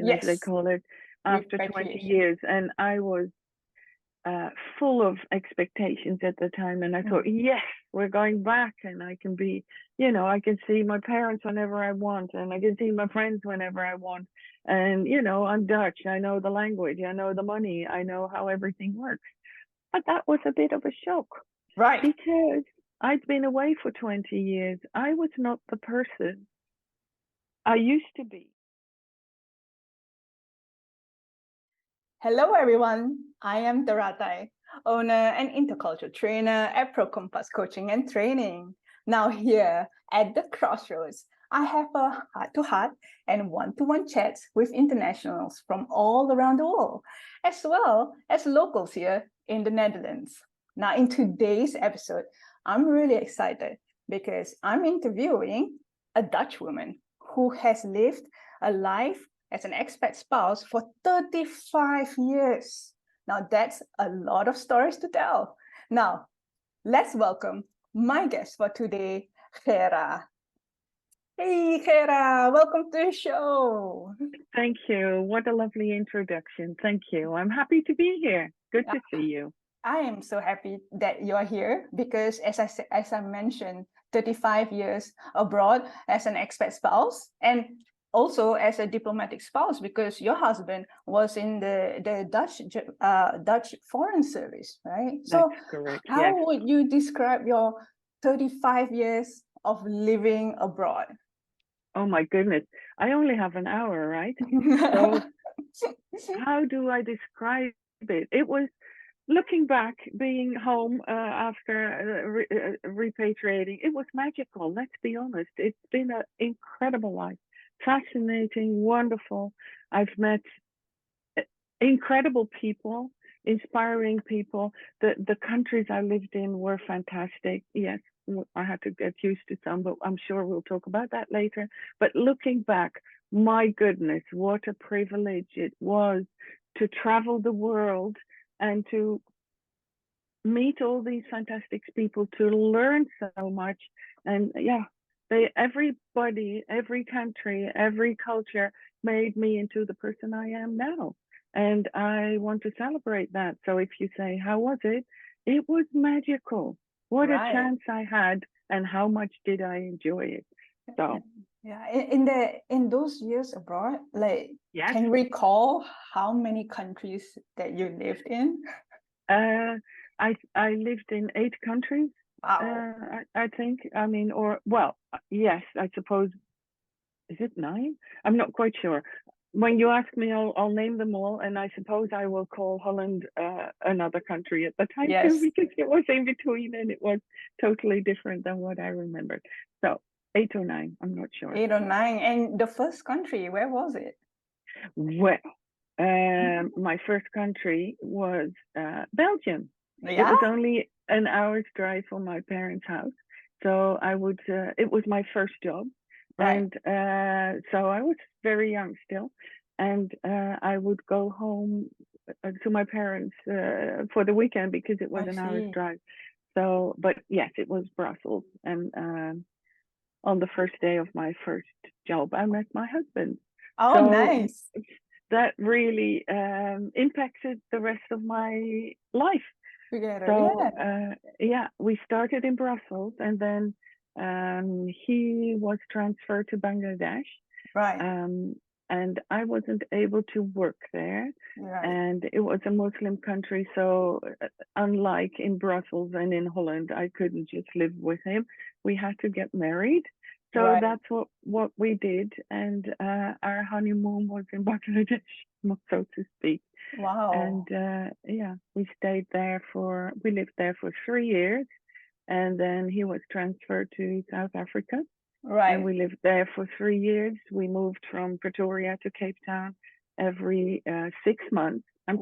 repatriation, as they Yes, call it, after 20 repatriation. years. And I was full of expectations at the time. And I thought, Mm. yes, we're going back, and I can be, I can see my parents whenever I want, and I can see my friends whenever I want. And, I'm Dutch. I know the language. I know the money. I know how everything works. But that was a bit of a shock Right. because I'd been away for 20 years. I was not the person I used to be. Hello, everyone. I am Taratai, owner and intercultural trainer at Pro Compass Coaching and Training. Now here at the Crossroads, I have a heart-to-heart and one-to-one chats with internationals from all around the world, as well as locals here in the Netherlands. Now, in today's episode, I'm really excited because I'm interviewing a Dutch woman who has lived a life as an expat spouse for 35 years. Now, that's a lot of stories to tell. Now, let's welcome my guest for today, Gera. Hey, Gera, welcome to the show. Thank you. What a lovely introduction. Thank you. I'm happy to be here. Good to see you. I am so happy that you're here because, as I mentioned, 35 years abroad as an expat spouse, and also as a diplomatic spouse because your husband was in the Dutch Foreign Service, right? That's So correct. how Yes. would you describe your 35 years of living abroad? Oh my goodness. I only have an hour, right? So how do I describe it? It was looking back, being home after repatriating. It was magical. Let's be honest. It's been an incredible life, fascinating, wonderful. I've met incredible people, inspiring people. The countries I lived in were fantastic. Yes, I had to get used to some, but I'm sure we'll talk about that later. But looking back, my goodness, what a privilege it was to travel the world and to meet all these fantastic people, to learn so much. And yeah, everybody, every country, every culture made me into the person I am now. And I want to celebrate that. So if you say, how was it? It was magical. What a Right. chance I had, and how much did I enjoy it? So yeah, in those years abroad, like, yes, can you recall how many countries that you lived in? I lived in 8 countries. Wow. I think. I mean, or well, yes, I suppose. Is it 9? I'm not quite sure. When you ask me, I'll name them all, and I suppose I will call Holland another country at the time too, Yes. because it was in between and it was totally different than what I remembered. So 8 or 9, I'm not sure. 8 or 9. And the first country, where was it? Well, my first country was Belgium. It Yeah. was only an hour's drive from my parents' house, so I would. It was my first job. Right. And so I was very young still, and I would go home to my parents for the weekend because it was I an hour's see. drive. So, but yes, it was Brussels. And on the first day of my first job, I met my husband. Oh, So nice. that really impacted the rest of my life. Together, So yeah. yeah, we started in Brussels, and then he was transferred to Bangladesh, Right. and I wasn't able to work there. Right. And it was a Muslim country, so unlike in Brussels and in Holland, I couldn't just live with him. We had to get married. So Right. that's what we did, and our honeymoon was in Bangladesh, so to speak. Wow. And yeah, we lived there for 3 years, and then he was transferred to South Africa, and Right. we lived there for 3 years. We moved from Pretoria to Cape Town every 6 months. Wow.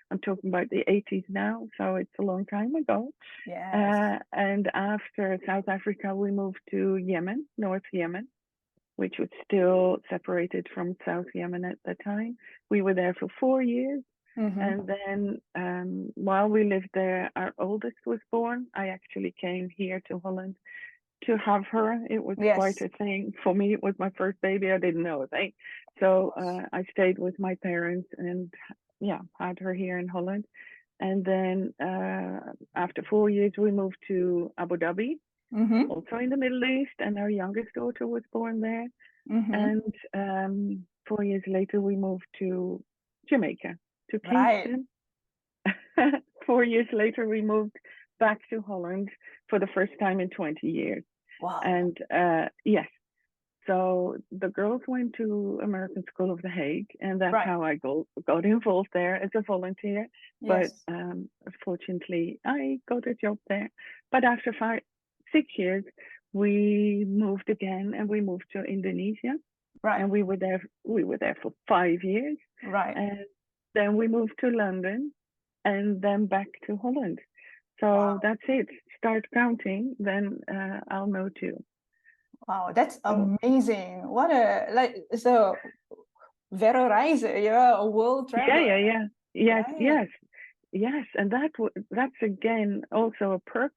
I'm talking about the 80s now, so it's a long time ago. Yes. And after South Africa, we moved to Yemen, North Yemen, which was still separated from South Yemen at the time. We were there for 4 years. Mm-hmm. And then while we lived there, our oldest was born. I actually came here to Holland to have her. It was quite Yes. a thing. For me, it was my first baby. I didn't know a thing. So I stayed with my parents and yeah, had her here in Holland. And then after 4 years, we moved to Abu Dhabi, Mm-hmm. also in the Middle East, and our youngest daughter was born there. Mm-hmm. And 4 years later, we moved to Jamaica, to Right. Kingston. 4 years later, we moved back to Holland for the first time in 20 years. Wow. And yes, so the girls went to American School of the Hague, and that's Right. how I got involved there as a volunteer. But Yes. fortunately, I got a job there. But after 6 years, we moved again, and we moved to Indonesia, Right. and we were there. We were there for 5 years, Right. and then we moved to London, and then back to Holland. So Wow. that's it. Start counting, then I'll know too. Wow, that's Oh, amazing. What a so Verorizer, you're a world yeah, traveler. yeah, yeah. Yes, Right. yes, yes. And that's again also a perk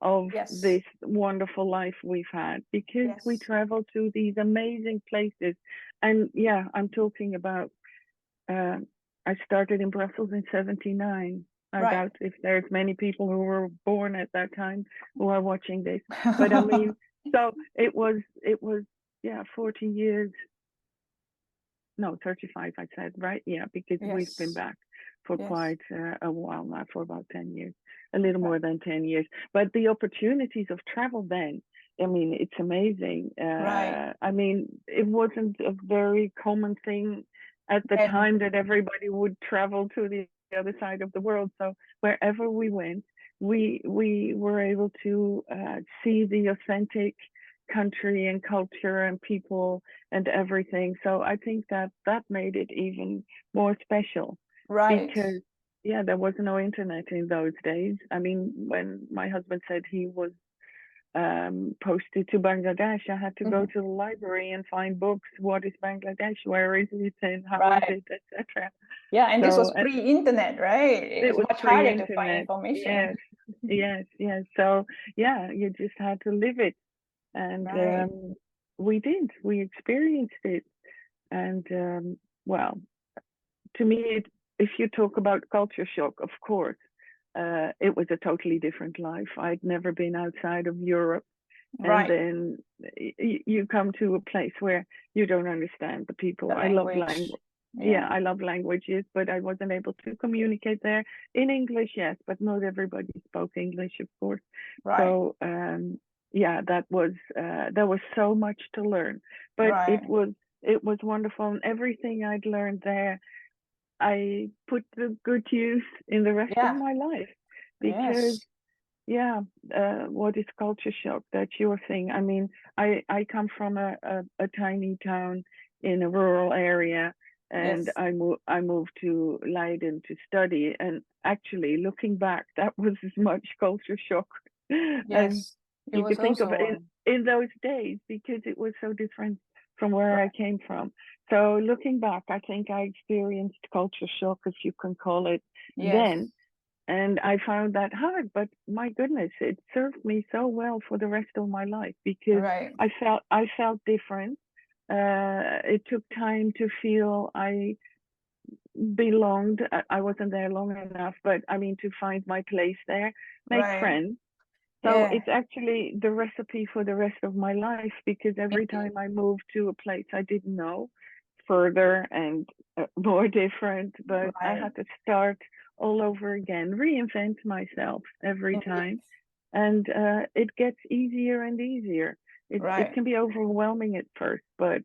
of Yes. this wonderful life we've had, because we Yes. travel to these amazing places. And yeah, I'm talking about uh, I started in Brussels in 79. I Right. doubt if there's many people who were born at that time who are watching this. But I mean, so it was yeah, 40 years, no, 35 I said, right? Yeah, because we've been Yes. back for Yes. quite a while now, for about 10 years, a little Right. more than 10 years. But the opportunities of travel then, I mean, it's amazing. Right. I mean, it wasn't a very common thing at the And time that everybody would travel to the other side of the world. So wherever we went, we were able to see the authentic country and culture and people and everything. So I think that made it even more special, right. because yeah, there was no internet in those days. I mean, when my husband said he was posted to Bangladesh, I had to go Mhm. to the library and find books. What is Bangladesh? Where is it? And how is Right. it, etc. Yeah, and this was So pre-internet, right? It it was was much harder to find pre-internet. information. Yes, yes, yes. So yeah, you just had to live it, and Right. we did. We experienced it, and well, to me, if you talk about culture shock, of course, it was a totally different life. I'd never been outside of Europe, and Right. then you come to a place where you don't understand the people. The I love language. language. Yeah, Yeah. I love languages, but I wasn't able to communicate there in English, yes, but not everybody spoke English, of course. Right. So yeah, there was so much to learn, but Right. it was wonderful, and everything I'd learned there, I put the good use in the rest of Yeah. my life, because Yes. yeah, what is culture shock? That's your thing. I mean, I come from a tiny town in a rural area, and Yes. I moved to Leiden to study. And actually, looking back, that was as much culture shock as Yes. It you was could think of also in those days, because it was so different from where I right. came from. So looking back, I think I experienced culture shock, if you can call it, Yes. then, and I found that hard, but my goodness, it served me so well for the rest of my life, because Right. I felt different. It took time to feel I belonged. I wasn't there long enough, but I mean, to find my place there, make Right. friends. So Yeah. it's actually the recipe for the rest of my life, because every Indeed. time I moved to a place I didn't know, further and more different, but I Right. had to start all over again, reinvent myself every Indeed. time. And it gets easier and easier. It Right. can be overwhelming at first, but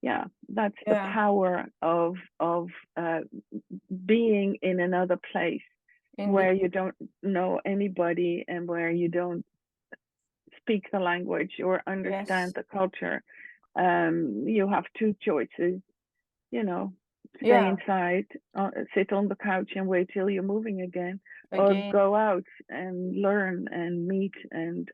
yeah, that's the Yeah. power of being in another place Indeed. where you don't know anybody and where you don't speak the language or understand Yes. the culture. You have two choices, you know, stay Yeah. inside, sit on the couch and wait till you're moving again, or Again. go out and learn and meet and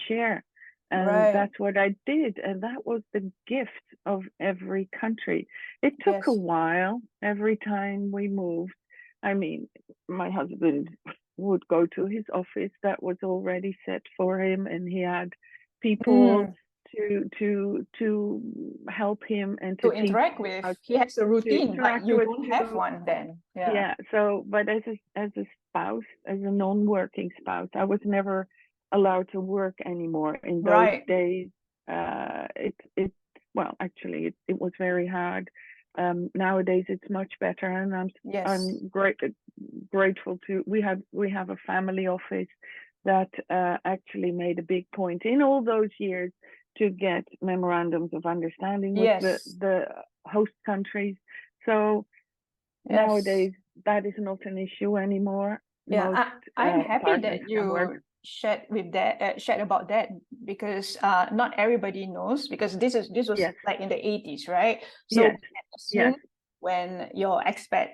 share. And Right. that's what I did, and that was the gift of every country. It took a Yes. while every time we moved. I mean, my husband would go to his office that was already set for him, and he had people Mm. to help him and to teach interact him with. how He has a to routine, but interact you with don't have one then. Yeah. yeah. So, but as a spouse, as a non-working spouse, I was never allowed to work anymore in those Right. days. It well, actually, it was very hard. Nowadays, it's much better, and Yes. I'm grateful to. We have a family office that actually made a big point in all those years to get memorandums of understanding with Yes. the host countries. So Yes. nowadays that is not an issue anymore. Yeah, Most I'm happy partners that can work. you shared about that, because not everybody knows, because this was Yes. like in the 80s, right? So Yes. we can Yes. assume when your expat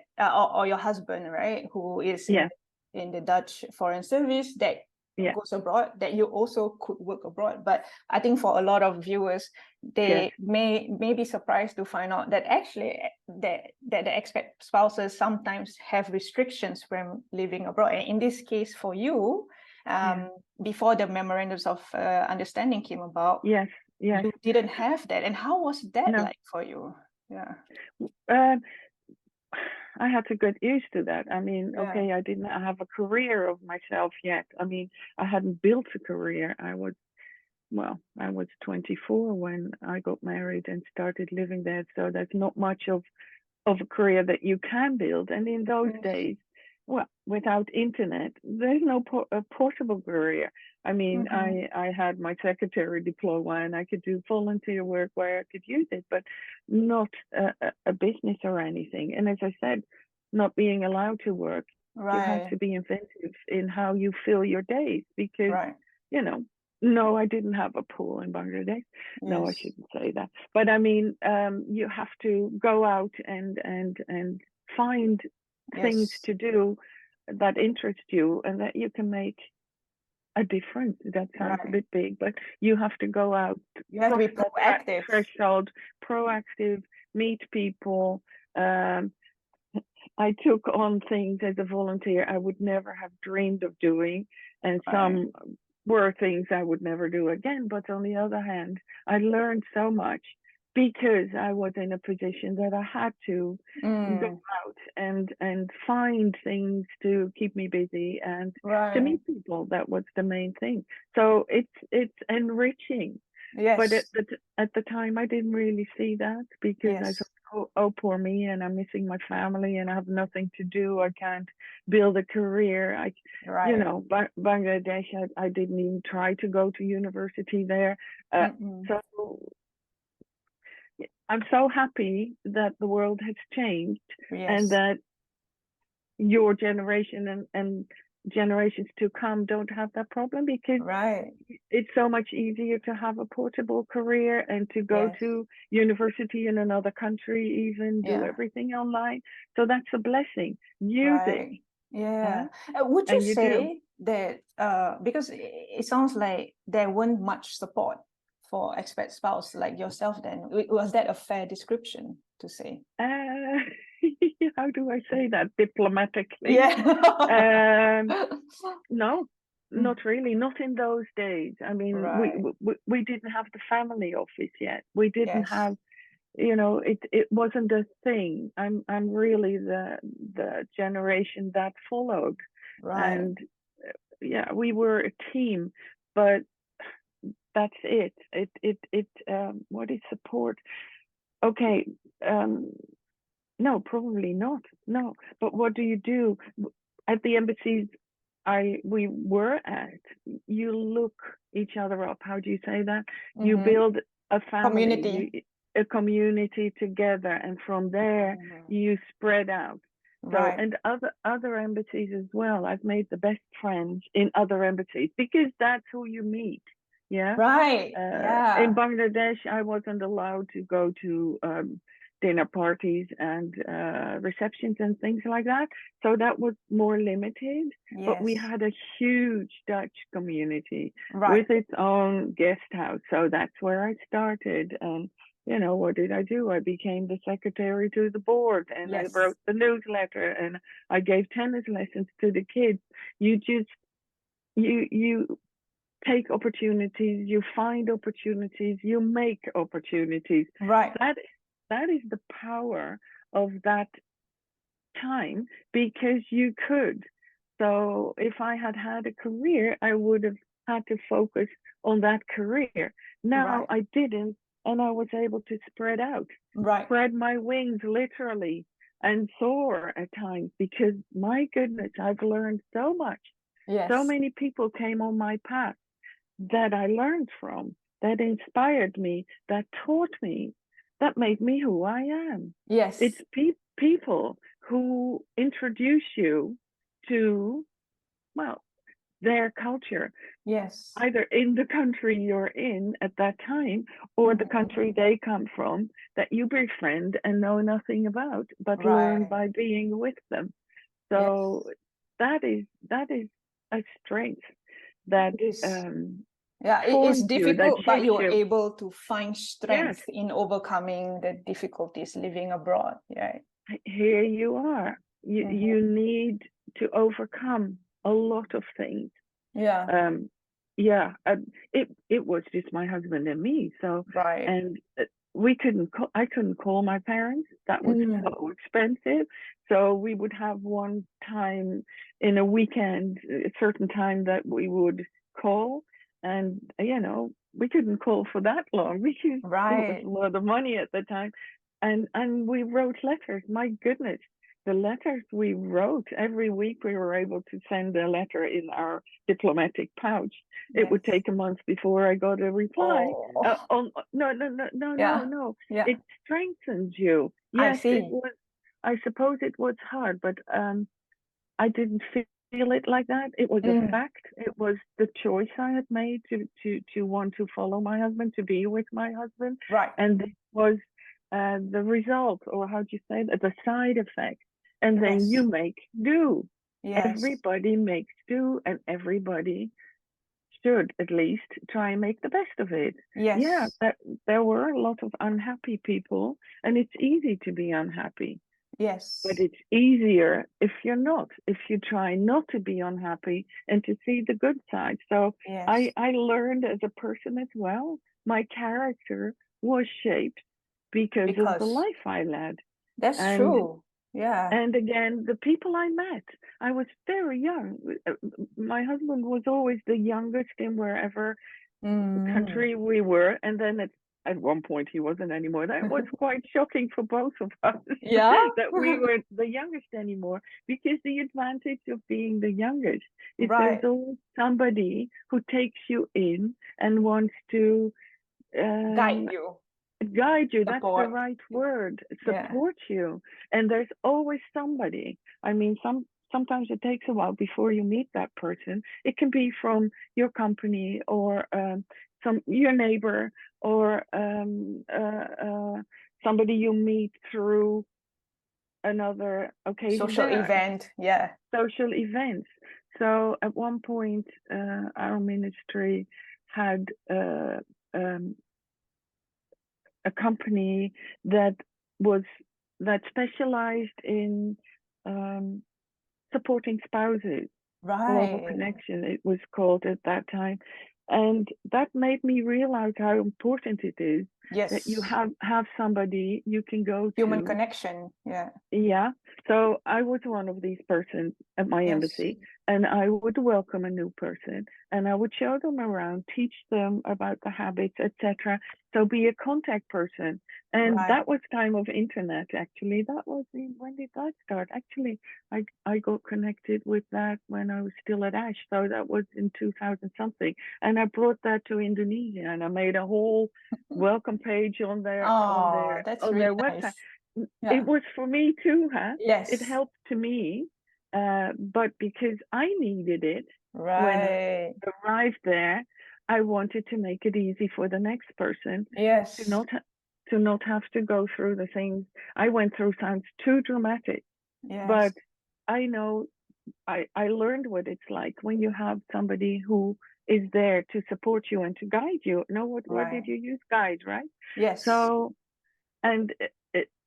or your husband, right, who is Yes. in the Dutch Foreign Service, that Yeah. goes abroad, that you also could work abroad. But I think for a lot of viewers, they Yes. may be surprised to find out that actually that the expat spouses sometimes have restrictions when living abroad. And in this case, for you, before the memorandums of understanding came about, Yes. Yes. you didn't have that. And how was that No. like for you? Yeah. I had to get used to that. I mean, Yeah. okay, I didn't have a career of myself yet. I mean, I hadn't built a career. I was 24 when I got married and started living there. So there's not much of a career that you can build. And in those days, well, without internet, there's no portable career. I mean, I had my secretary diploma and I could do volunteer work where I could use it, but not a business or anything. And as I said, not being allowed to work, you have to be inventive in how you fill your days because, you know, no, I didn't have a pool in Bangladesh. No, I shouldn't say that. But I mean, you have to go out and find things to do that interest you and that you can make a difference. That sounds a bit big, but you have to go out. You have to be proactive. Threshold, proactive, meet people. I took on things as a volunteer I would never have dreamed of doing, and some were things I would never do again. But on the other hand, I learned so much because I was in a position that I had to go out and find things to keep me busy and to meet people. That was the main thing. So it's enriching. Yes. But at the time, I didn't really see that because I thought, oh, poor me, and I'm missing my family, and I have nothing to do. I can't build a career. You know, Bangladesh, I didn't even try to go to university there. So I'm so happy that the world has changed and that your generation and generations to come don't have that problem, because it's so much easier to have a portable career and to go to university in another country, even do everything online. So that's a blessing. Use it. Would you say that because it sounds like there weren't much support for expat spouse like yourself, then was that a fair description to say? How do I say that diplomatically? No, not really. Not in those days. I mean, we didn't have the family office yet. We didn't have, you know, it wasn't a thing. I'm really the generation that followed, and we were a team, but that's it. What is support? Okay. No, probably not. No, but what do you do at the embassies we were at? You look each other up. How do you say that? You build a family, a community together, and from there you spread out. So, and other embassies as well. I've made the best friends in other embassies because that's who you meet. Yeah. In Bangladesh, I wasn't allowed to go to dinner parties and receptions and things like that. So that was more limited. But we had a huge Dutch community with its own guest house. So that's where I started. And, you know, what did I do? I became the secretary to the board, and I wrote the newsletter, and I gave tennis lessons to the kids. You take opportunities, you find opportunities, you make opportunities. Right. That is the power of that time, because you could. So if I had had a career, I would have had to focus on that career. Now Right. I didn't, and I was able to spread out, Right. spread my wings literally, and soar at times, because my goodness, I've learned so much. Yes. So many people came on my path that I learned from, that inspired me, that taught me, that made me who I am. Yes. It's people who introduce you to, well, their culture, Yes. either in the country you're in at that time, or the country they come from, that you befriend and know nothing about, but learn Right. by being with them. So Yes. that is a strength that It is. that It's forms you, that difficult, but shapes you're you. able to find Yes, strength in overcoming the difficulties living abroad. Right. here you are. You need to overcome a lot of things. Yeah. Yeah, it was just my husband and me. So, Right. and we couldn't call, I couldn't call my parents. That was so expensive. So we would have one time in a weekend, a certain time that we would call, and we couldn't call for that long because it was Right. a lot of money at the time. And we wrote letters. My goodness, the letters we wrote every week, we were able to send a letter in our diplomatic pouch. It would Yes. take a month before I got a reply. Oh. Yeah. No. Yeah. It strengthens you. I Yes, it see. was. I suppose it was hard, but I didn't feel it like that. It was a fact. It was the choice I had made to want to follow my husband, to be with my husband, Right. and this was the result, or how do you say that, the side effect. And then Yes. you make do. Yes. Everybody makes do, and everybody should at least try and make the best of it. Yes. Yeah, there were a lot of unhappy people, and it's easy to be unhappy. Yes. But it's easier if you're not, if you try not to be unhappy and to see the good side. So Yes. I learned as a person as well. My character was shaped because of the life I led. That's And true. Yeah. and again, the people I met, I was very young. My husband was always the youngest in wherever country we were. And then at one point, he wasn't anymore. That was quite shocking for both of us. Yeah. That we were the youngest anymore. Because the advantage of being the youngest is Right. there's always somebody who takes you in and wants to Guide you. guide you. That's the Support. right word. Yeah. Support you. And there's always somebody. I mean, sometimes it takes a while before you meet that person. It can be from your company, or your neighbor, or somebody you meet through another occasion. Social event. Yeah. Social events. So at one point, our ministry had a company that specialized in supporting spouses. Global Right. Connection, it was called at that time. And that made me realize how important it is that you Yes. have somebody you can go Human to. connection. Yeah. Yeah. So I was one of these persons at my Yes. embassy, and I would welcome a new person, and I would show them around, teach them about the habits, etc. So be a contact person. And Right. that was time of internet, actually. That was when did that start? Actually, I got connected with that when I was still at Ash. So that was in 2000 something. And I brought that to Indonesia, and I made a whole welcome page on their That's really website. nice. Yeah. It was for me too, huh? Yes. It helped to me, but because I needed it when I Right. arrived there, I wanted to make it easy for the next person Yes. to not have to go through the things I went through. Sounds too dramatic, Yes. but I know I learned what it's like when you have somebody who is there to support you and to guide you. No, what word Right. did you use? Guide, right? Yes. So, and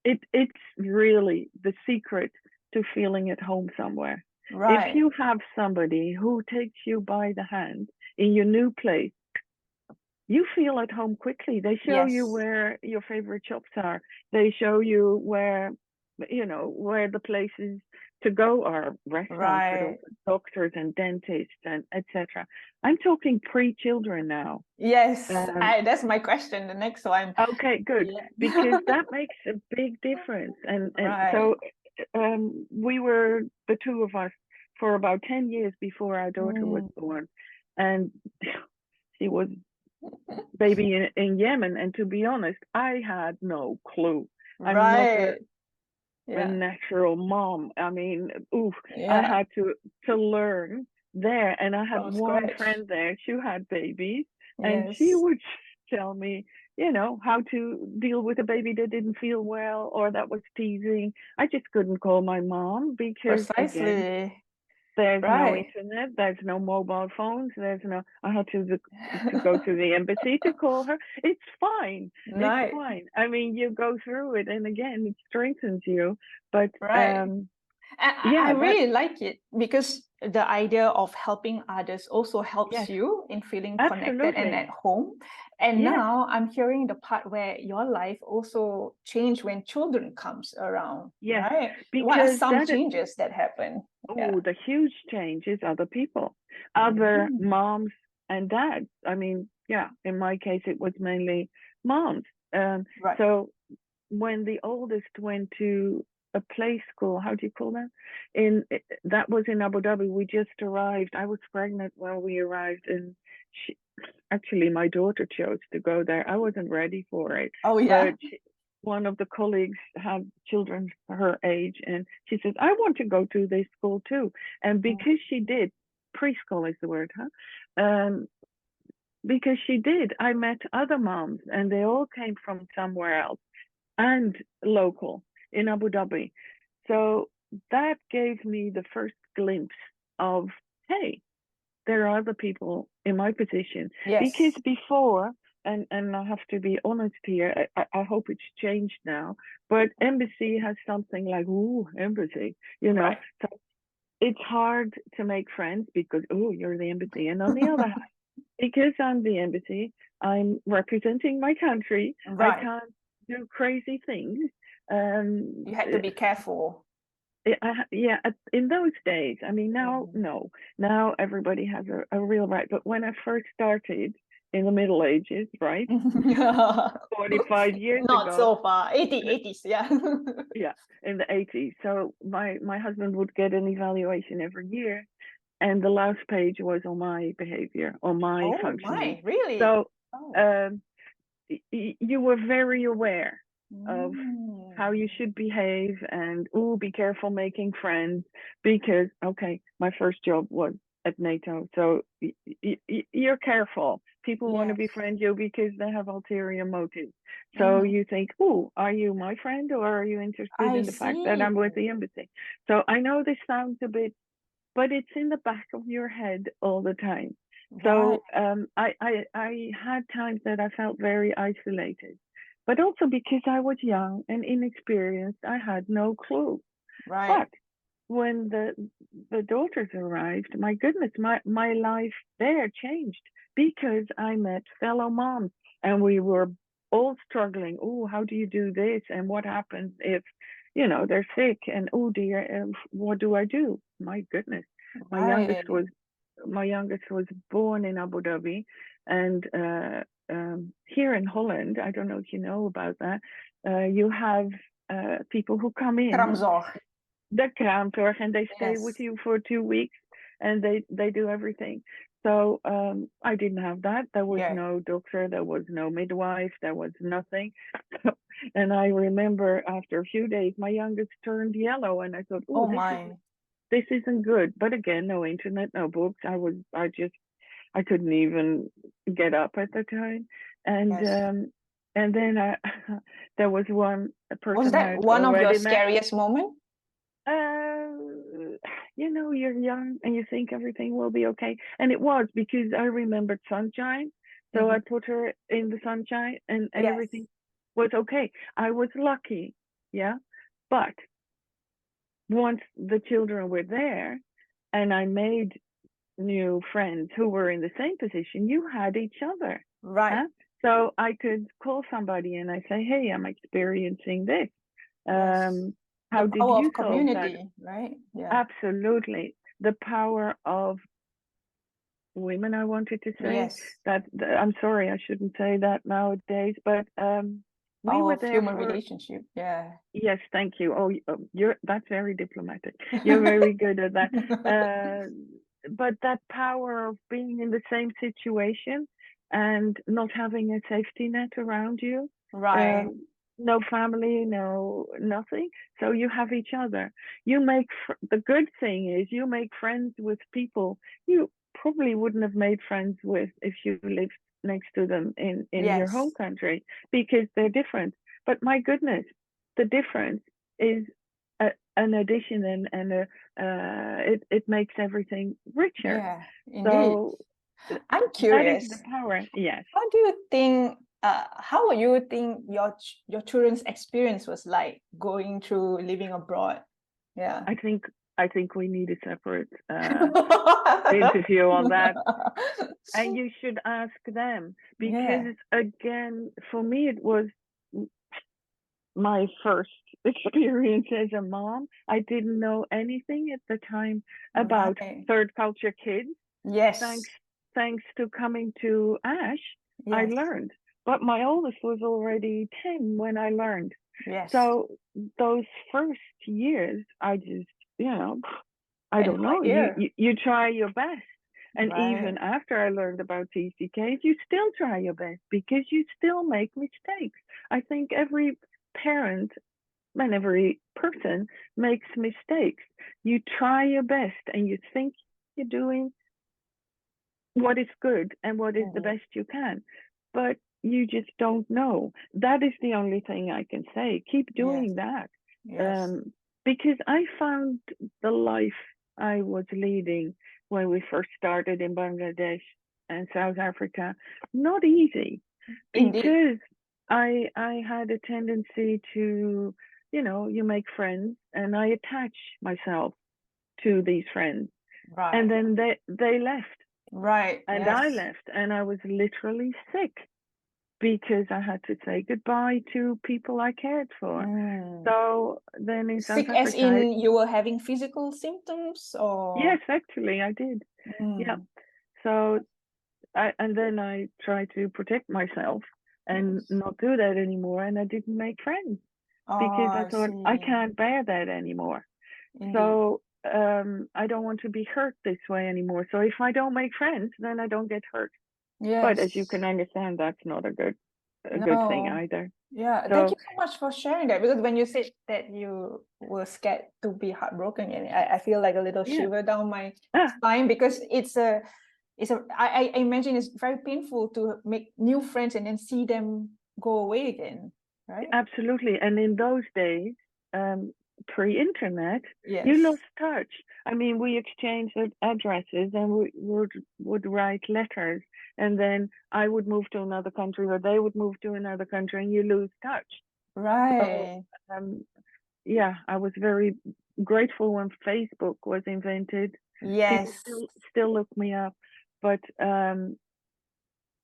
it's really the secret to feeling at home somewhere. Right. If you have somebody who takes you by the hand in your new place, you feel at home quickly. They show you Yes. where your favorite shops are. They show you where, where the places to go are, restaurants, but Right. also doctors and dentists and etc. I'm talking pre-children now. Yes. Um, That's my question. The next one. okay, good, because Yeah. that makes a big difference. And Right. so we were the two of us for about 10 years before our daughter was Mm. born, and she was baby in Yemen. And to be honest, I had no clue. I'm not Right. a Yeah. natural mom. I mean, oof, I Yeah. had to learn there. And I had From one scratch. friend there, she had babies, and she Yes. would tell me, how to deal with a baby that didn't feel well or that was teasing. I just couldn't call my mom because, again, Precisely. there's no Right. internet, there's no mobile phones, I had to go to the embassy to call her. It's fine. It's Right. fine. I mean, you go through it, and again, it strengthens you. But Right. I yeah, that, really like it because the idea of helping others also helps yes, you in feeling connected and absolutely. at home. And Yes, now I'm hearing the part where your life also changed when children comes around, yes, right? What are because some changes that happen? Yeah. the huge change is other people, other Mhm. moms and dads. I mean, yeah, in my case, it was mainly moms. Right. So when the oldest went to a play school, how do you call that? That was in Abu Dhabi. We just arrived. I was pregnant when we arrived, and she, actually my daughter chose to go there. I wasn't ready for it, Oh yeah. but one of the colleagues had children her age, and she said, I want to go to this school too. And because she did, preschool is the word, huh? Because she did, I met other moms, and they all came from somewhere else and local in Abu Dhabi. So that gave me the first glimpse of, hey, there are other people in my position. Because Yes. before, and I have to be honest here, I hope it's changed now, but embassy has something like, ooh, embassy, Right. So it's hard to make friends because, oh, you're the embassy. And on the other hand, because I'm the embassy, I'm representing my country. I Right. can't do crazy things. Um, You had to be careful. yeah, in those days, I mean, now, Mhm. no, now everybody has a real right. But when I first started in the Middle Ages, right, 45 years Not ago, so far. 80s, yeah. yeah, in the 80s. So my husband would get an evaluation every year, and the last page was on my behavior, on my Oh functioning. my, really? So Oh. um, you were very aware of how you Mm. should behave, and be careful making friends, because okay, my first job was at NATO, so you're careful. People want to Yes. befriend you because they have ulterior motives. So Mm. you think, are you my friend, or are you interested I in the fact that I'm see. with the embassy? So I know this sounds a bit, but it's in the back of your head all the time. Right. So I had times that I felt very isolated, but also because I was young and inexperienced, I had no clue. Right. But when the daughters arrived, my goodness, my life there changed because I met fellow moms, and we were all struggling. Oh, how do you do this? And what happens if, they're sick? And oh dear, what do I do? My goodness, my youngest Right. was my youngest was born in Abu Dhabi, and here in Holland, I don't know if you know about that. You have people who come in, Kraamzorg. the kraamzorg, and they stay with Yes. you for 2 weeks, and they do everything. So I didn't have that. There was Yeah. no doctor, there was no midwife, there was nothing. And I remember after a few days, my youngest turned yellow, and I thought, oh, Oh this my. isn't good. But again, no internet, no books. I couldn't even get up at the time. And Yes. then there was one Was person I that had one of your already met. scariest moments? You're young and you think everything will be okay. And it was, because I remembered sunshine. So I Mhm. put her in the sunshine, and Yes. everything was okay. I was lucky. Yeah. But once the children were there, and I made new friends who were in the same position, you had each other. Right. Huh? So I could call somebody and I say, hey, I'm experiencing this. Yes. How The did power you of solve that? community, right? Yeah. Absolutely. The power of women, I wanted to say. Yes. I'm sorry, I shouldn't say that nowadays, but we Power were of there human for, relationship. Yeah. yes, thank you. Oh, that's very diplomatic. You're very good at that. But that power of being in the same situation and not having a safety net around you, Right. no family, no nothing. So you have each other. The good thing is you make friends with people you probably wouldn't have made friends with if you lived next to them in your home Yes. country, because they're different. But my goodness, the difference is an addition, and it makes everything richer. Yeah, indeed. So I'm that is the curious. power. Yes, How do you think, how would you think your children's experience was like going through living abroad? Yeah. I think we need a separate interview on that, and you should ask them, Yeah. because again, for me, it was my first experience as a mom. I didn't know anything at the time about Right. third culture kids. Thanks Yes. thanks to coming to Ash, I Yes. learned. But my oldest was already 10 when I learned. Yes. So those first years, I just, I And don't now know. here. You try your best. And Right. even after I learned about TCKs, you still try your best because you still make mistakes. I think every parent and every person makes mistakes. You try your best and you think you're doing what is good and what is the Indeed. best you can, but you just don't know. That is the only thing I can say. Keep Yes. doing that. Yes. Um, because I found the life I was leading when we first started in Bangladesh and South Africa not easy, Indeed. because I had a tendency to, you make friends and I attach myself to these friends, and Right. then they left Right. and I Yes. left, and I was literally sick because I had to say goodbye to people I cared for. Mm. So then in South Sick as Africa, in you were having physical symptoms or? yes, actually I did. Yeah. Mm. So and then I tried to protect myself and Yes. not do that anymore, and I didn't make friends Oh, because I I thought I see. can't bear that anymore. Indeed. So I don't want to be hurt this way anymore. So if I don't make friends, then I don't get hurt. But as you Yes. can understand, that's not a good thing No. either. Yeah. Thank So you so much for sharing that, because when you said that you were scared to be heartbroken, and I feel like a little yeah, shiver down my ah, spine, because I imagine it's very painful to make new friends and then see them go away again, right? absolutely. And in those days, pre-internet, you Yes. lost touch. I mean, we exchanged addresses and we would write letters, and then I would move to another country or they would move to another country, and you lose touch. So Right. yeah, I was very grateful when Facebook was invented. People Yes. still look me up, but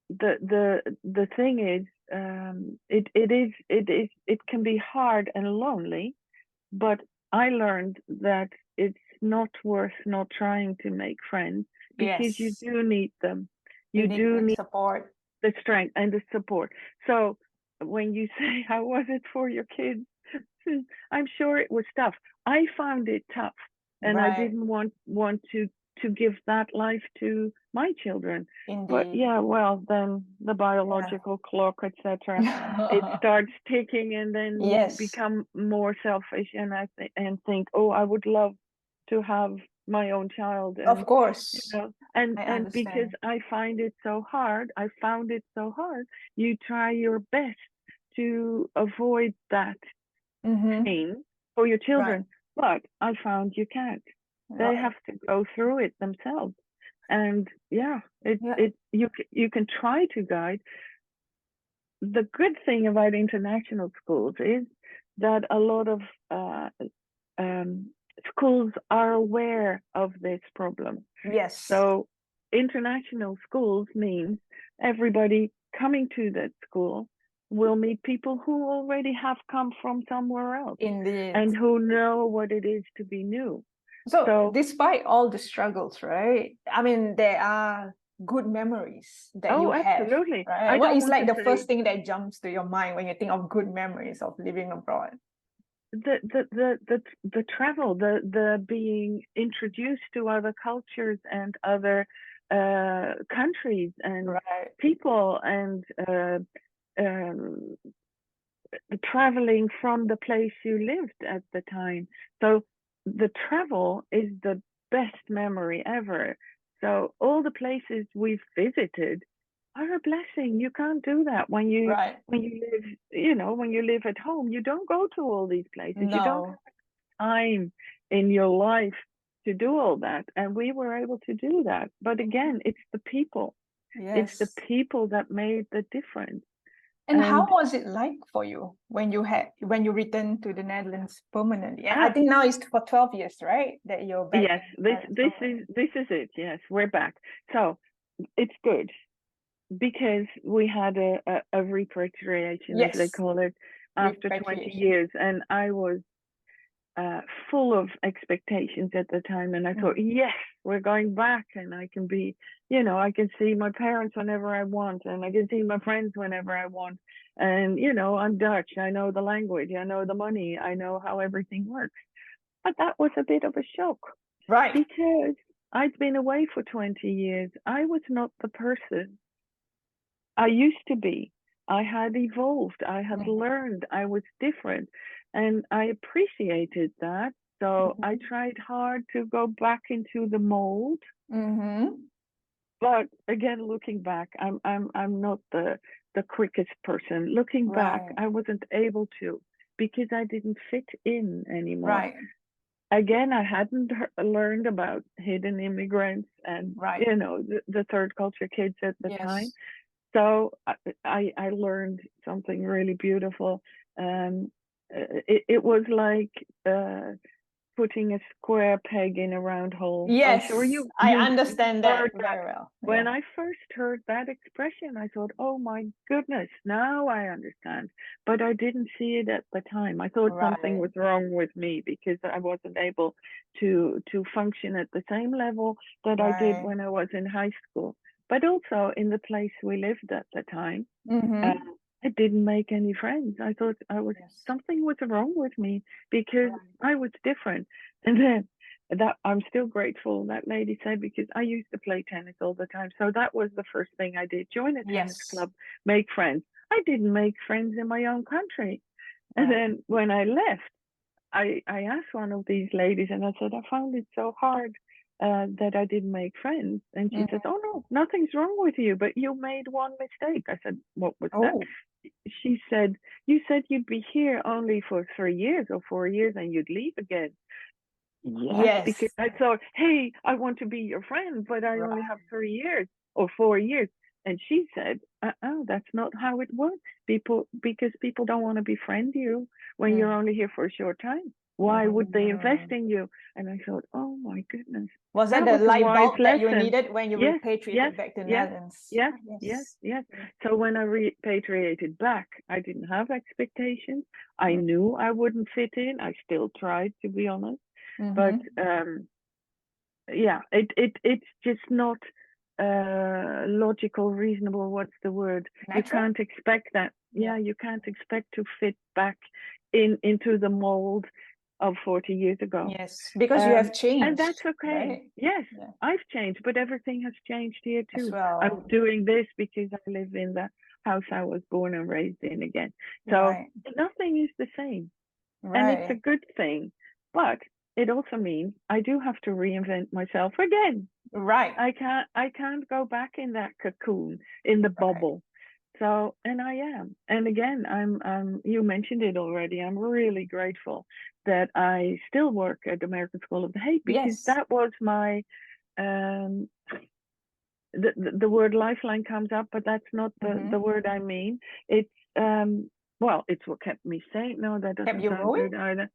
the thing is, it can be hard and lonely, but I learned that it's not worth not trying to make friends, because you Yes. do need them. You You need do that need support. the strength and the support. So when you say how was it for your kids, I'm sure it was tough. I found it tough, and I Right. didn't want to give that life to my children. But Indeed. yeah, well, then the Yeah. biological clock, etc., it starts ticking, and then you Yes. become more selfish, and and think, oh, I would love to have my own child, Of and course. I and because understand. I found it so hard, you try your best to avoid that Mm-hmm. pain for your Right. children, but I found you can't. They Right. have to go through it themselves. And yeah, Yeah. you can try to guide. The good thing about international schools is that a lot of uh, um, schools are aware of this problem. Yes. So international schools means everybody coming to that school will meet people who already have come from somewhere else Indeed. and who know what it is to be new. So despite all the struggles, right? I mean, there are good memories that you have. Absolutely. Right? What is like the first thing that jumps to your mind when you think of good memories of living abroad? The travel, the being introduced to other cultures and other countries and people, and the traveling from the place you lived at the time. So the travel is the best memory ever. So all the places we've visited are a blessing. You can't do that when you live, when you live at home. You don't go to all these places. No. You don't have time in your life to do all that. And we were able to do that. But again, it's the people. Yes. It's the people that made the difference. And how was it like for you when you returned to the Netherlands permanently? And I think now it's for 12 years, right? That you're back. Yes, this is it. Yes, we're back. So it's good because we had a repatriation, as they call it, after 20 years, and I was full of expectations at the time, and I thought, yes, we're going back, and I can be, I can see my parents whenever I want, and I can see my friends whenever I want, and I'm Dutch, I know the language, I know the money, I know how everything works. But that was a bit of a shock, right? Because I'd been away for 20 years. I was not the person I used to be. I had evolved, I had learned, I was different, and I appreciated that. So I tried hard to go back into the mold. But again, looking back, I'm not the quickest person. Looking back, I wasn't able to because I didn't fit in anymore. Right. Again, I hadn't learned about hidden immigrants and the third culture kids at the time. So I learned something really beautiful. It was like putting a square peg in a round hole. Yes, I'm sure I understand that very well. When I first heard that expression, I thought, oh my goodness, now I understand. But I didn't see it at the time. I thought something was wrong with me because I wasn't able to function at the same level that I did when I was in high school. But also in the place we lived at the time, I didn't make any friends. I thought something was wrong with me because I was different. And then I'm still grateful, that lady said, because I used to play tennis all the time. So that was the first thing I did, join a tennis club, make friends. I didn't make friends in my own country. And then when I left, I asked one of these ladies and I said, I found it so hard that I didn't make friends. And she says, oh no, nothing's wrong with you, but you made one mistake. I said, what was that? She said, you said you'd be here only for 3 years or 4 years and you'd leave again. Yes, because I thought, hey, I want to be your friend, but I only have 3 years or 4 years. And she said, that's not how it works. Because people don't want to befriend you when you're only here for a short time. Why would they invest in you? And I thought, oh my goodness. Was that the light bulb that you needed when you repatriated back to the Netherlands? Yes. So when I repatriated back, I didn't have expectations. I knew I wouldn't fit in. I still tried, to be honest. But it's just not logical, reasonable. What's the word? Natural? You can't expect that. You can't expect to fit back into the mold of 40 years ago. Yes, because you have changed. And that's okay. Right? Yes, I've changed, but everything has changed here too. Well. I'm doing this because I live in the house I was born and raised in again. So nothing is the same. And it's a good thing. But it also means I do have to reinvent myself again. Right. I can't go back in that cocoon, in the bubble. So, and I am. And again, I'm you mentioned it already. I'm really grateful that I still work at the American School of the Hague, because that was my the word lifeline comes up, but that's not the word I mean. It's it's what kept me sane. No, that doesn't sound good either.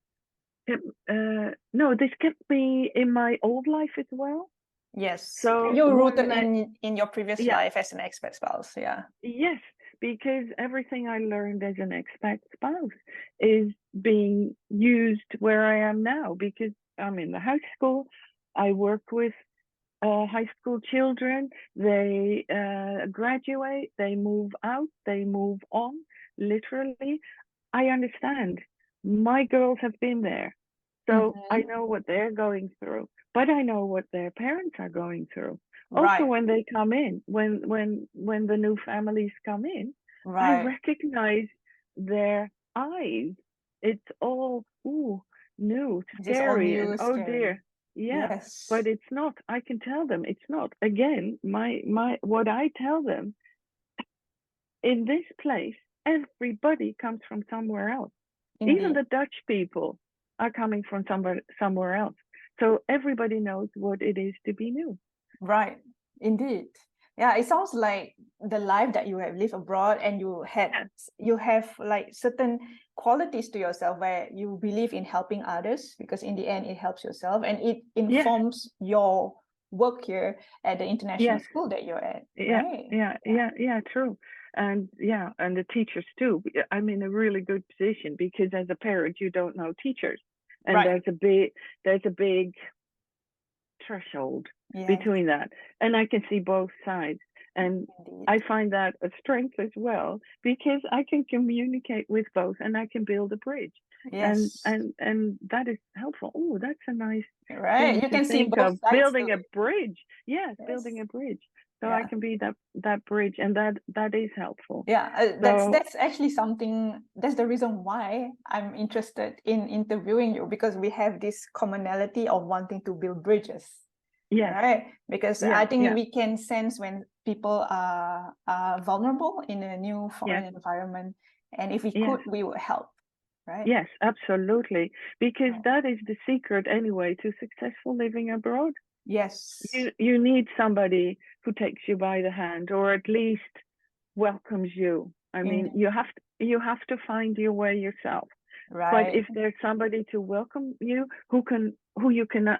no, this kept me in my old life as well. Yes. So You're when rooted in your previous yeah, life as an expat spouse. Yeah. yes, because everything I learned as an expat spouse is being used where I am now. Because I'm in the high school, I work with high school children. They graduate, they move out, they move on. Literally, I understand. My girls have been there, so I know what they're going through. But I know what their parents are going through. Also, Right. when they come in, when the new families come in, I Right. recognize their eyes. It's all new, This all scary, and new, oh scary. dear, yeah. But Yes. it's not. I can tell them it's not. Again, my what I tell them in this place, everybody comes from somewhere else. Even Indeed. the Dutch people are coming from somewhere else. So everybody knows what it is to be new. Right. Indeed. Yeah, it sounds like the life that you have lived abroad, and you have like certain qualities to yourself where you believe in helping others, because in the end it helps yourself and it Yes, informs your work here at the international yes, school that you're at, yeah, right? yeah, true. And yeah, and the teachers too. I'm in a really good position because as a parent, you don't know teachers, and Right. there's a big threshold Yes. between that, and I can see both sides, and Indeed. I find that a strength as well because I can communicate with both and I can build a bridge. Yes. And that is helpful. Oh, that's a nice Right. thing You to can see think both of, sides to building a it. bridge. Yes, Yes. building a bridge. So I Yeah. can be that bridge, and that is helpful. Yeah, So that's actually something, that's the reason why I'm interested in interviewing you, because we have this commonality of wanting to build bridges. yes, Right? Because yeah, I think yeah, we can sense when people are vulnerable in a new foreign yes, environment, and if we yes. could, we would help, right? Yes, absolutely. Because Right. that is the secret anyway to successful living abroad. Yes. You need somebody who takes you by the hand or at least welcomes you. I mean, Indeed. you have to find your way yourself. But Right. if there's somebody to welcome you who you can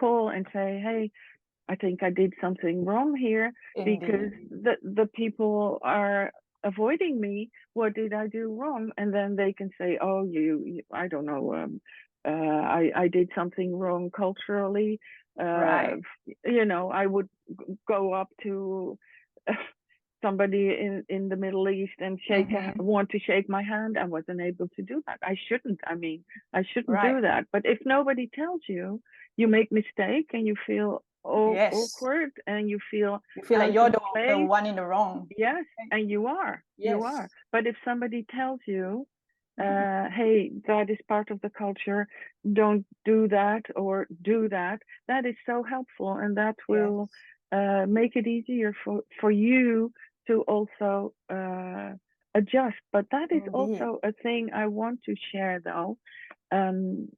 call and say, "Hey, I think I did something wrong here because Indeed. the people are avoiding me. What did I do wrong?" And then they can say, "Oh, you I don't know. I did something wrong culturally. Uh, Right. I would go up to somebody in the Middle East and want to shake my hand. I wasn't able to do that. I shouldn't. I mean, I shouldn't Right. do that. But if nobody tells you, you make mistake and you feel Yes. awkward and you feel You feel like out you're of the place. one in the wrong. Yes, Right. and you are. You Yes. are. But if somebody tells you, hey, that is part of the culture, don't do that or do that, that is so helpful, and that Yes. will make it easier for you to also adjust. But that is Indeed. also a thing I want to share, though. Um,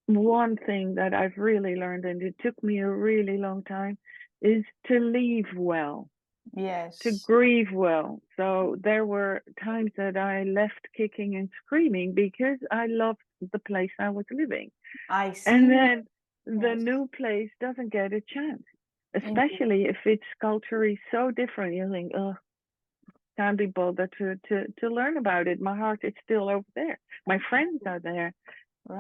one thing that I've really learned, and it took me a really long time, is to leave well, to Yes. grieve well. So there were times that I left kicking and screaming because I loved the place I was living. I And see. then the Yes. new place doesn't get a chance, Indeed. especially if its culture is so different. You think, oh, can't be bothered to learn about it. My heart is still over there. My friends are there.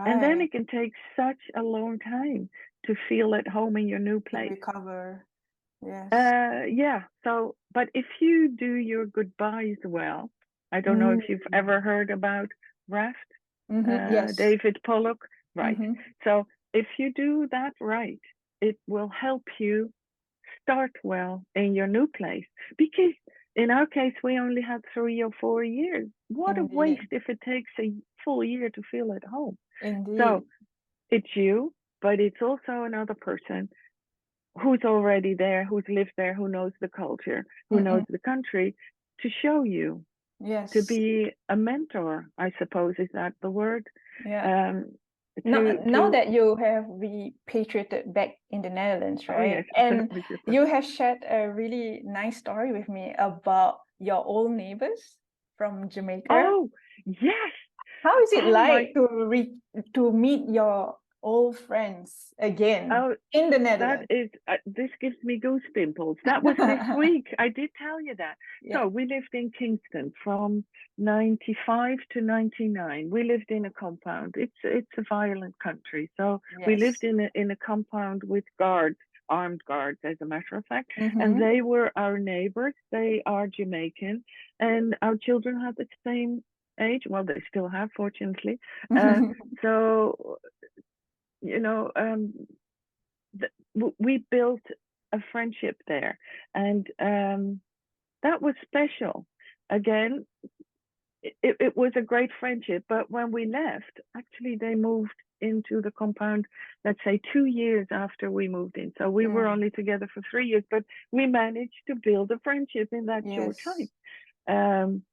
And then Right. it can take such a long time to feel at home in your new To place. recover. Yes. Yeah. So, but if you do your goodbyes well, I don't know if you've ever heard about Raft, Yes. David Pollock, right? Mm-hmm. So if you do that right, it will help you start well in your new place. Because in our case, we only had 3 or 4 years. What a Indeed. waste if it takes a full year to feel at home. Indeed. So it's you, but it's also another person who's already there, who's lived there, who knows the culture, who knows Mm-mm. the country, to show you, to Yes. be a mentor, I suppose, is that the word? Yeah. Um, Now to that you have repatriated back in the Netherlands, oh right? yes, And beautiful. you have shared a really nice story with me about your old neighbors from Jamaica. Oh yes, How is it Oh my, like to meet your old friends again oh, in the that Netherlands? is, this gives me goose pimples. That was this week. I did tell you that. Yeah. So we lived in Kingston from 95 to 99. We lived in a compound. It's a violent country. So we lived Yes. in a compound with guards, armed guards, as a matter of fact. And Mm-hmm. they were our neighbors. They are Jamaican. And our children had the same age. Well, they still have, fortunately. So, you know, we built a friendship there, and that was special. Again, it was a great friendship, but when we left, actually they moved into the compound, let's say 2 years after we moved in. So we were only together for 3 years, but we managed to build a friendship in that short Yes. time.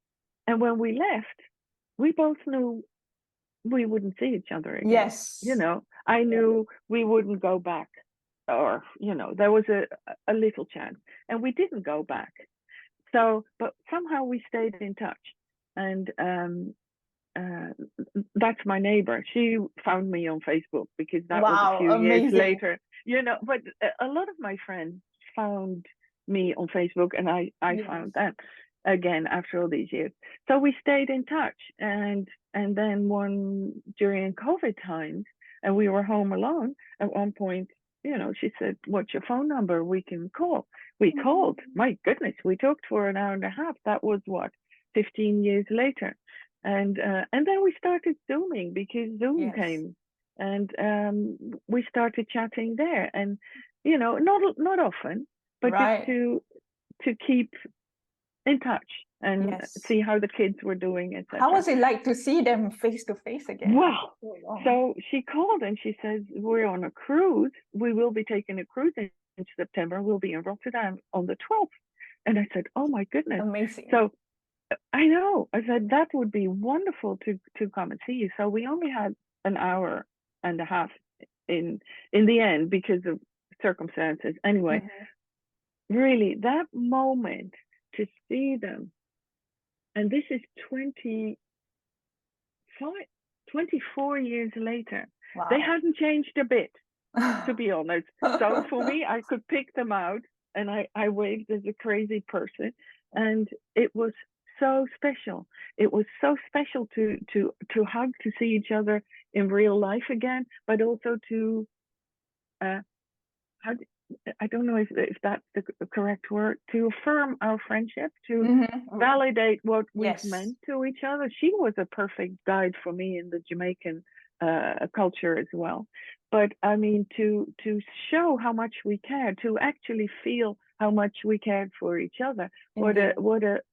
And when we left, we both knew we wouldn't see each other again. You Yes. know, I knew we wouldn't go back, or, you know, there was a little chance, and we didn't go back. So, but somehow we stayed in touch. And uh, that's my neighbor. She found me on Facebook because that was a Wow, few years amazing. later, you know. But a lot of my friends found me on Facebook, and I Yes. found them again after all these years. So we stayed in touch, and then one during COVID times, and we were home alone. At one point, you know, she said, "What's your phone number? We can call." We called. My goodness, we talked for an hour and a half. That was what, 15 years later. And then we started Zooming because Zoom Yes. came, and we started chatting there. And you know, not often, but just Right. to keep in touch and Yes. see how the kids were doing, How etc. was it like to see them face to face again after Well, so long? so she called and she says, "We're on a cruise. We will be taking a cruise in September. We'll be in Rotterdam on the 12th." And I said, "Oh my goodness." Amazing. So I know. I said that would be wonderful to come and see you. So we only had an hour and a half in the end because of circumstances. Anyway, Mhm. really that moment to see them, and this is 24 years later, they Wow. hadn't changed a bit, to be honest. So for me, I could pick them out, and I waved as a crazy person, and it was so special. It was so special to hug, to see each other in real life again, but also to uh, how, I don't know if that's the correct word, to affirm our friendship, to Mhm. validate what we've Yes. meant to each other. She was a perfect guide for me in the Jamaican culture as well. But I mean, to show how much we care, to actually feel how much we cared for each other, Indeed.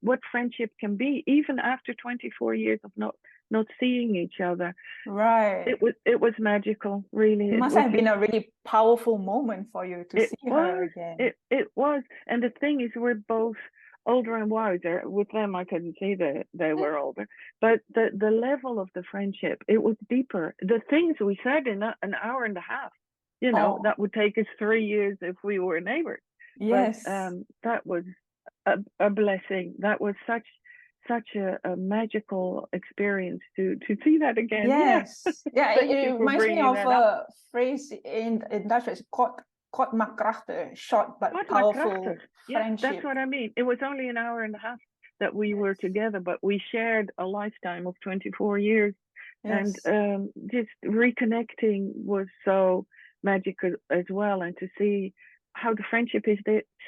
what friendship can be, even after 24 years of not seeing each other. Right. It was magical, really. It It must was have been just a really powerful moment for you to it see her was. again. It was. And the thing is, we're both older and wiser. With them, I couldn't see that they were older. But the level of the friendship, it was deeper. The things we said in an hour and a half, you know, Oh, that would take us 3 years if we were neighbors. But yes. that was a blessing. That was such a magical experience to see that again. Yeah. Yes. Yeah, Thank it you for reminds me bringing of that up. a phrase in Dutch, it's kort maar krachtig, short but Wat maar powerful krachtig. Yeah, that's friendship. what I mean. It was only an hour and a half that we were Yes. together, but we shared a lifetime of 24 years. And Yes. just reconnecting was so magical as well. And to see how the friendship is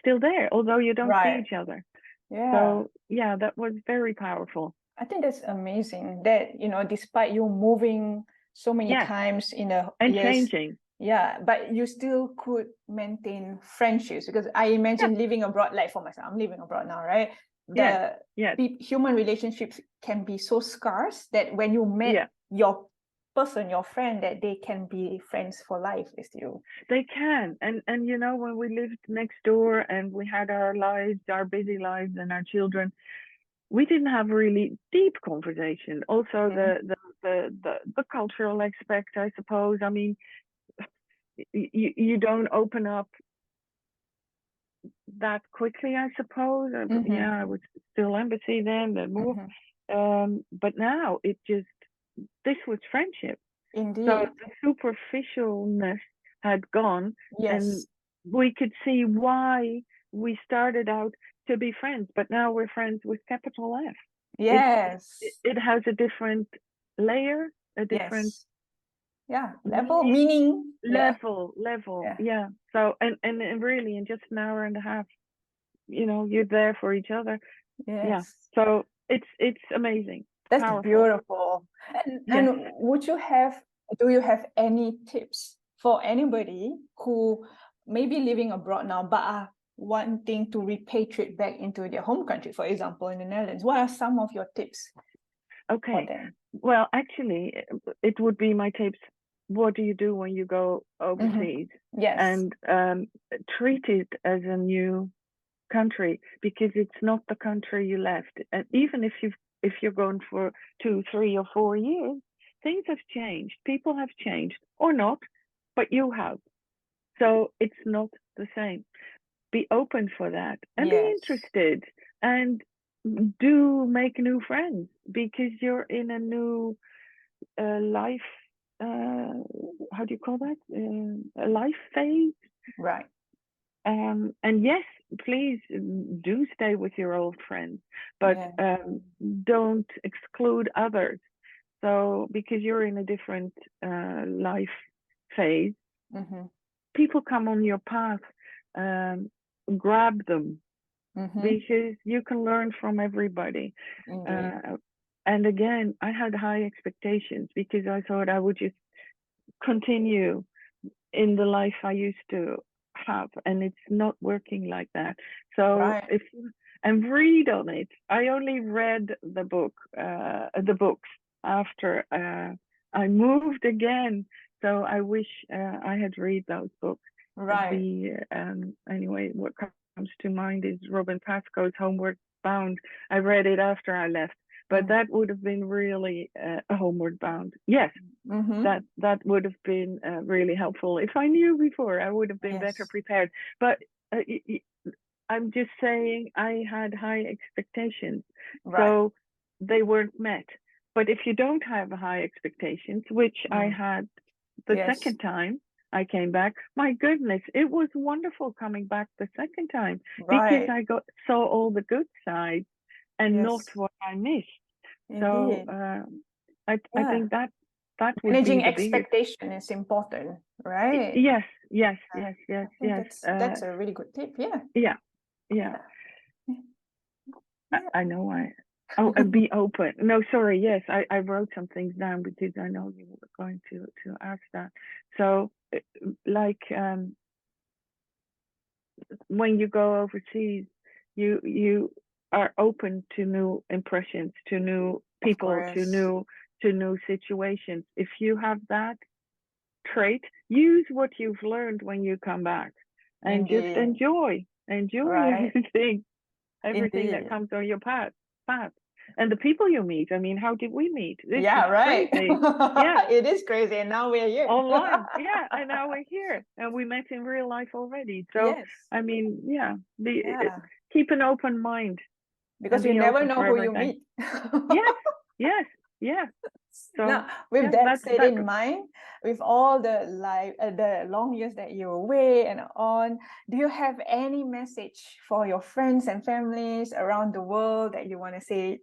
still there, although you don't see Right. each other. Yeah. So, yeah, that was very powerful. I think that's amazing that, despite you moving so many Yeah, times in the and years, changing. yeah, but you still could maintain friendships because I Yeah, imagine living abroad, like for myself, I'm living abroad now, right? yes, The yes, human relationships can be so scarce that when you met yeah. your person, your friend, that they can be friends for life with you. They can. And you know, when we lived next door and we had our lives, our busy lives and our children, we didn't have really deep conversation. Also, Mhm. the cultural aspect, I suppose. I mean, you don't open up that quickly, I suppose. Mhm. Yeah, I was still embassy then, and more. Mhm. But now it just this was friendship. Indeed. So the superficialness had gone, and Yes. we could see why we started out to be friends, but now we're friends with capital F. Yes. It has a different layer, a different Yes. Yeah. Meaning. level. Yeah. Yeah. So and really in just an hour and a half, you're there for each other. Yes. Yeah. So it's amazing. That's Powerful. beautiful. And Yes. do you have any tips for anybody who may be living abroad now but are wanting to repatriate back into their home country, for example, in the Netherlands? What are some of your tips for Okay. them? Well, actually, it would be my tips. What do you do when you go overseas? Yes. And treat it as a new country, because it's not the country you left. And even if you're going for 2, 3, or 4 years, things have changed. People have changed, or not, but you have. So it's not the same. Be open for that, and be interested, and do make new friends, because you're in a new life. How do you call that? A life phase. Right. And yes, please do stay with your old friends, but don't exclude others. So because you're in a different life phase, people come on your path, grab them, because you can learn from everybody. And again, I had high expectations, because I thought I would just continue in the life I used to have, and it's not working like that. So and read on it. I only read the books after I moved again. So I wish I had read those books. Anyway, what comes to mind is Robin Pascoe's Homeward Bound. I read it after I left, but that would have been really Homeward Bound. Yes, that would have been really helpful. If I knew before, I would have been better prepared. But I'm just saying, I had high expectations, so they weren't met. But if you don't have high expectations, which I had the second time I came back, my goodness, it was wonderful coming back the second time, because I saw all the good sides and not what I missed. So I think that would managing be the expectation is important, right? Yes. That's a really good tip. Yeah. I know. And be open. No, sorry. Yes, I wrote some things down, because I know you were going to ask that. So, like, when you go overseas, you are open to new impressions, to new people, to new situations. If you have that trait, use what you've learned when you come back, and just enjoy everything that comes on your path. And the people you meet. I mean, how did we meet? Crazy. It is crazy, and now we're here online. And now we're here, and we met in real life already. So I mean, keep an open mind, because you never know who you meet. Yes. So now, with that said in mind, with all the long years that you're away and on, do you have any message for your friends and families around the world that you want to say?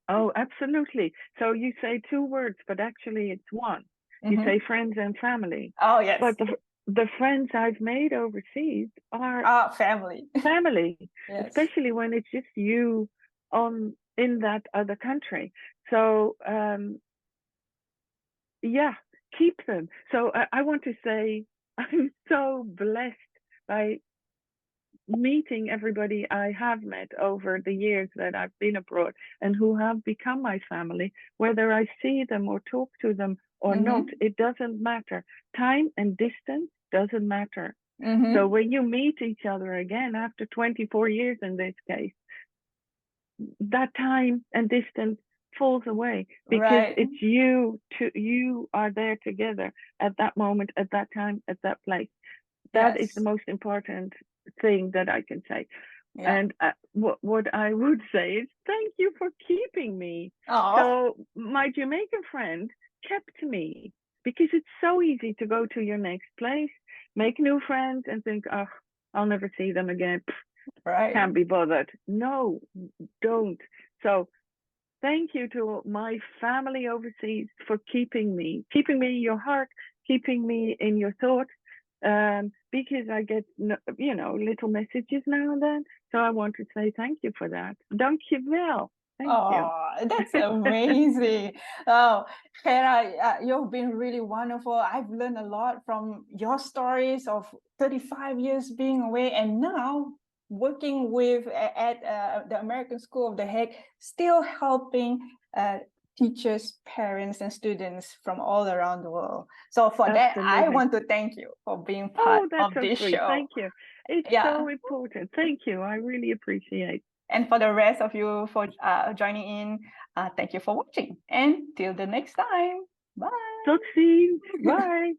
Oh, absolutely. So you say 2 words, but actually it's one. You say friends and family. Oh, yes. But the friends I've made overseas are family. Especially when it's just you in that other country. So keep them. So I want to say I'm so blessed by meeting everybody I have met over the years that I've been abroad, and who have become my family. Whether I see them or talk to them or not, it doesn't matter. Time and distance doesn't matter. So when you meet each other again after 24 years in this case, that time and distance falls away, because it's you are there together at that moment, at that time, at that place. That is the most important thing that I can say. Yeah. And what I would say is thank you for keeping me. Oh, So my Jamaican friend kept me, because it's so easy to go to your next place, make new friends, and think, oh, I'll never see them again. right. Can't be bothered. No, don't. So thank you to my family overseas for keeping me in your heart, keeping me in your thoughts. Because I get, little messages now and then. So I want to say thank you for that. Dank je wel. Thank you. Oh, that's amazing. Oh, Gera, you've been really wonderful. I've learned a lot from your stories of 35 years being away and now working with at the American School of The Hague, still helping teachers, parents, and students from all around the world. So for that, I Absolutely. want to thank you for being part that's of so this sweet. show. Thank you. It's Yeah. so important. Thank you. I really appreciate. And for the rest of you for joining in, thank you for watching. And till the next time, bye. Tot ziens. Bye.